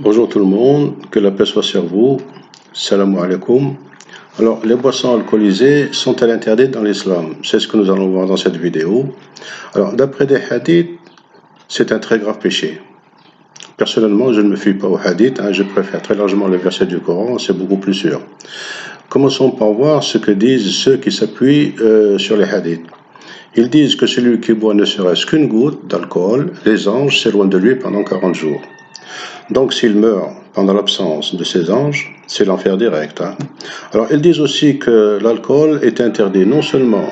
Bonjour tout le monde, que la paix soit sur vous. Salam alaikum. Alors, les boissons alcoolisées sont-elles interdites dans l'islam? C'est ce que nous allons voir dans cette vidéo. Alors, d'après des hadiths, c'est un très grave péché. Personnellement, je ne me fie pas aux hadiths, je préfère très largement le verset du Coran, c'est beaucoup plus sûr. Commençons par voir ce que disent ceux qui s'appuient sur les hadiths. Ils disent que celui qui boit ne serait-ce qu'une goutte d'alcool, les anges s'éloignent de lui pendant 40 jours. Donc s'il meurt pendant l'absence de ces anges, c'est l'enfer direct. Alors ils disent aussi que l'alcool est interdit non seulement,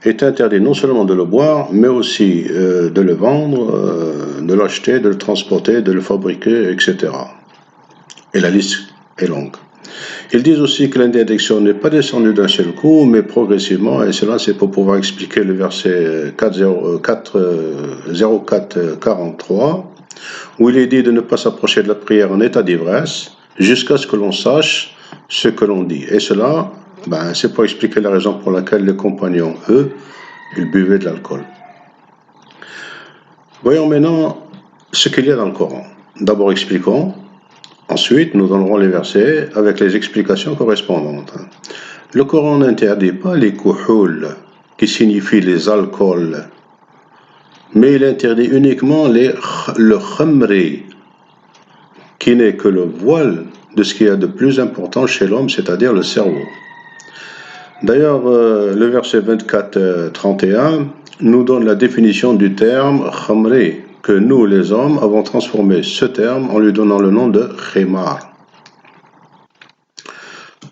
est interdit non seulement de le boire, mais aussi de le vendre, de l'acheter, de le transporter, de le fabriquer, etc. Et la liste est longue. Ils disent aussi que l'interdiction n'est pas descendue d'un seul coup, mais progressivement, et cela c'est pour pouvoir expliquer le verset 0443, où il est dit de ne pas s'approcher de la prière en état d'ivresse, jusqu'à ce que l'on sache ce que l'on dit. Et cela, c'est pour expliquer la raison pour laquelle les compagnons, eux, ils buvaient de l'alcool. Voyons maintenant ce qu'il y a dans le Coran. D'abord expliquons. Ensuite, nous donnerons les versets avec les explications correspondantes. Le Coran n'interdit pas les kuhul, qui signifient les alcools, mais il interdit uniquement le khamri, qui n'est que le voile de ce qu'il y a de plus important chez l'homme, c'est-à-dire le cerveau. D'ailleurs, le verset 24-31 nous donne la définition du terme khamri, que nous, les hommes, avons transformé ce terme en lui donnant le nom de khimar.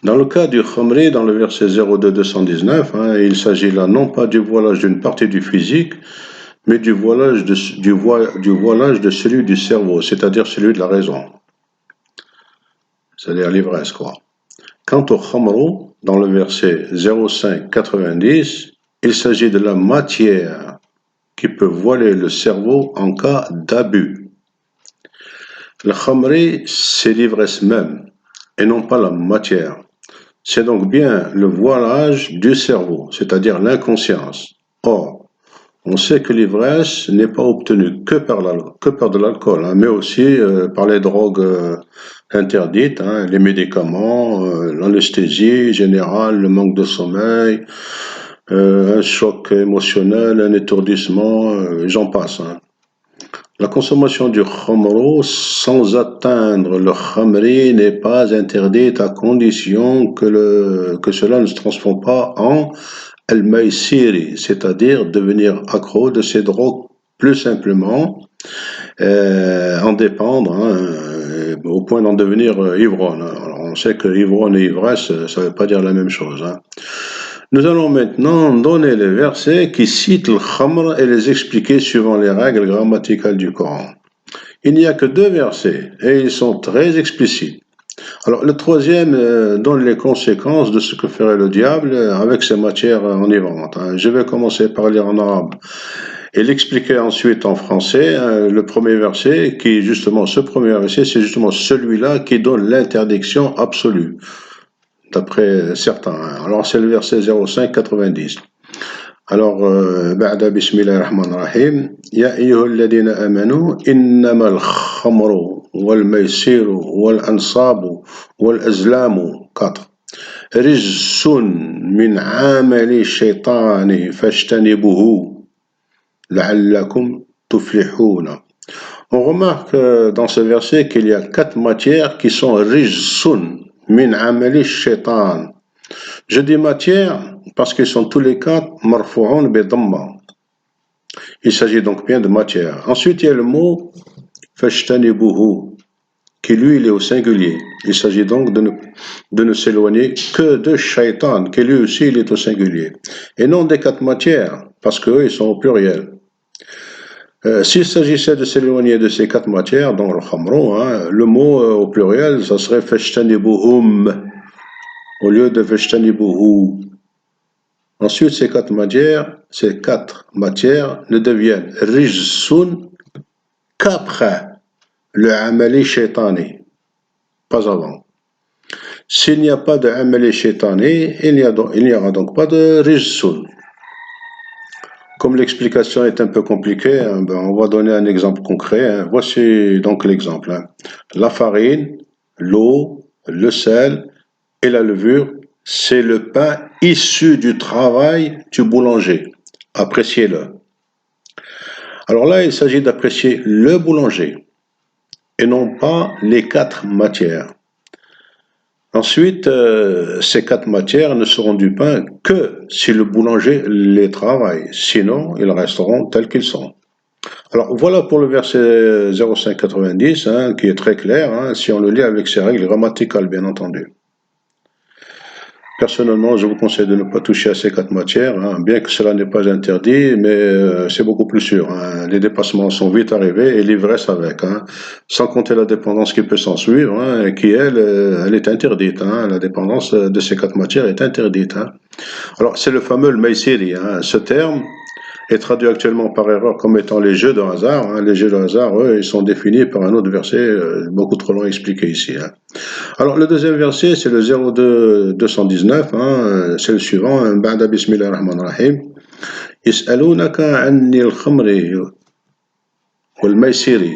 Dans le cas du khamri, dans le verset 02-219, il s'agit là non pas du voilage d'une partie du physique, mais du voilage de celui du cerveau, c'est-à-dire celui de la raison. C'est-à-dire l'ivresse, quoi. Quant au khamru, dans le verset 05-90, il s'agit de la matière qui peut voiler le cerveau en cas d'abus. Le khamri, c'est l'ivresse même, et non pas la matière. C'est donc bien le voilage du cerveau, c'est-à-dire l'inconscience. Or, on sait que l'ivresse n'est pas obtenue que par de l'alcool, mais aussi par les drogues interdites, les médicaments, l'anesthésie générale, le manque de sommeil, un choc émotionnel, un étourdissement, j'en passe. La consommation du khamru sans atteindre le khamri n'est pas interdite à condition que cela ne se transforme pas en al-maïsiri, c'est-à-dire devenir accro de ces drogues plus simplement, en dépendre, au point d'en devenir ivrogne. Alors, on sait que ivrogne et ivresse, ça ne veut pas dire la même chose. Nous allons maintenant donner les versets qui citent le khamr et les expliquer suivant les règles grammaticales du Coran. Il n'y a que 2 versets et ils sont très explicites. Alors, le troisième donne les conséquences de ce que ferait le diable avec ces matières enivrantes. Je vais commencer par lire en arabe et l'expliquer ensuite en français. Le premier verset, ce premier verset, c'est justement celui-là qui donne l'interdiction absolue, d'après certains. Alors, c'est le verset 05-90. Alors, بعد بسم الله الرحمن الرحيم يا أيها الذين آمنوا إنما الخمر والميسير والأنصاب والأزلام 4 رجس من عمل الشيطان فاجتنبوه لعلكم تفلحون. On remarque dans ce verset qu'il y a 4 matières qui sont rijsun min amali shaitan. Je dis matière parce qu'ils sont tous les 4 marfu'un bi dhamma. Il s'agit donc bien de matière. Ensuite, il y a le mot fajtanibuhu, qui lui, il est au singulier. Il s'agit donc de ne s'éloigner que de shaitan, qui lui aussi, il est au singulier. Et non des 4 matières, parce qu'eux, ils sont au pluriel. S'il s'agissait de s'éloigner de ces 4 matières, dans le khamru, le mot au pluriel, ça serait fajtanibuhum, au lieu de fajtanibuhu. Ensuite, ces 4 matières ne deviennent rijsun qu'après le amali shaitani, pas avant. S'il n'y a pas de amali shaitani, il n'y aura donc pas de rijsun. Comme l'explication est un peu compliquée, hein, ben, on va donner un exemple concret, hein. Voici donc l'exemple, hein. La farine, l'eau, le sel et la levure, c'est le pain issu du travail du boulanger. Appréciez-le. Alors là, il s'agit d'apprécier le boulanger et non pas les quatre matières. Ensuite, ces quatre matières ne seront du pain que si le boulanger les travaille. Sinon, ils resteront tels qu'ils sont. Alors voilà pour le verset 0590, hein, qui est très clair, hein, si on le lit avec ses règles grammaticales, bien entendu. Personnellement, je vous conseille de ne pas toucher à ces quatre matières, hein, bien que cela n'est pas interdit, mais c'est beaucoup plus sûr, hein. Les dépassements sont vite arrivés et l'ivresse avec, hein, sans compter la dépendance qui peut s'en suivre, hein, et qui, elle est interdite, hein. La dépendance de ces quatre matières est interdite, hein. Alors, c'est le fameux Maïsiri, hein. Ce terme est traduit actuellement par erreur comme étant les jeux de hasard, hein. Les jeux de hasard, eux, ils sont définis par un autre verset, beaucoup trop long à expliquer ici, hein. Alors, le deuxième verset, c'est le 02 219, hein, c'est le suivant. Ba'da bismillah ar-Rahman ar-Rahim. Yas'alunaka anni al-khamri wal-maysiri.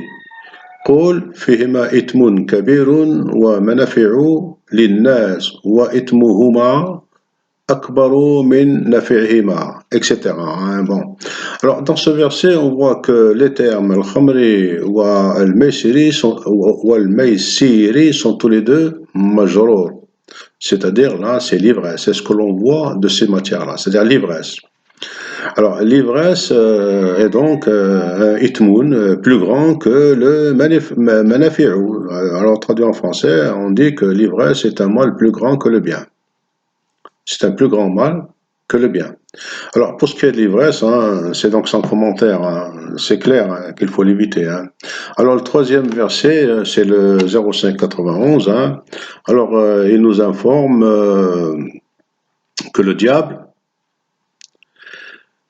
قل فيهما إثم كبير ومنافع للناس وإثمهما أكبر من نفعهما, etc. Hein, bon. Alors, dans ce verset, on voit que les termes al-khamri ou al-maysiri sont tous les deux majrour. C'est-à-dire, là, c'est l'ivresse. C'est ce que l'on voit de ces matières-là, c'est-à-dire l'ivresse. Alors, l'ivresse est donc un itmoun plus grand que le manafi'u. Alors, traduit en français, on dit que l'ivresse est un mal plus grand que le bien. C'est un plus grand mal que le bien. Alors, pour ce qui est de l'ivresse, hein, c'est donc sans commentaire, hein, c'est clair, hein, qu'il faut l'éviter, hein. Alors, le troisième verset, c'est le 0591, hein. Alors, il nous informe que le diable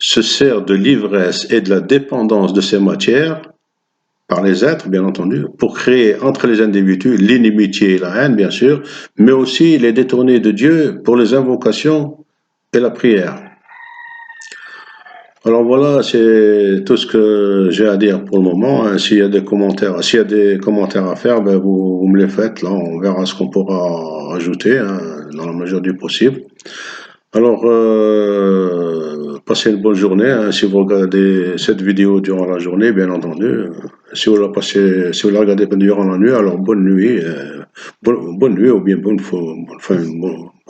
se sert de l'ivresse et de la dépendance de ces matières, par les êtres, bien entendu, pour créer entre les individus l'inimitié et la haine, bien sûr, mais aussi les détourner de Dieu pour les invocations et la prière. Alors voilà, c'est tout ce que j'ai à dire pour le moment, hein. S'il y a des commentaires à faire, ben vous me les faites, là, on verra ce qu'on pourra rajouter, hein, dans la mesure du possible. Alors, passez une bonne journée, hein, si vous regardez cette vidéo durant la journée, bien entendu. Si vous la regardez durant la nuit, alors bonne nuit, bonne nuit ou bien bon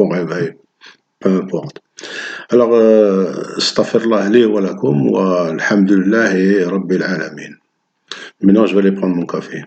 réveil, peu importe. Alors, astaghfirullah li wa lakum wa alhamdulillahi rabbil alamin. Maintenant, je vais aller prendre mon café.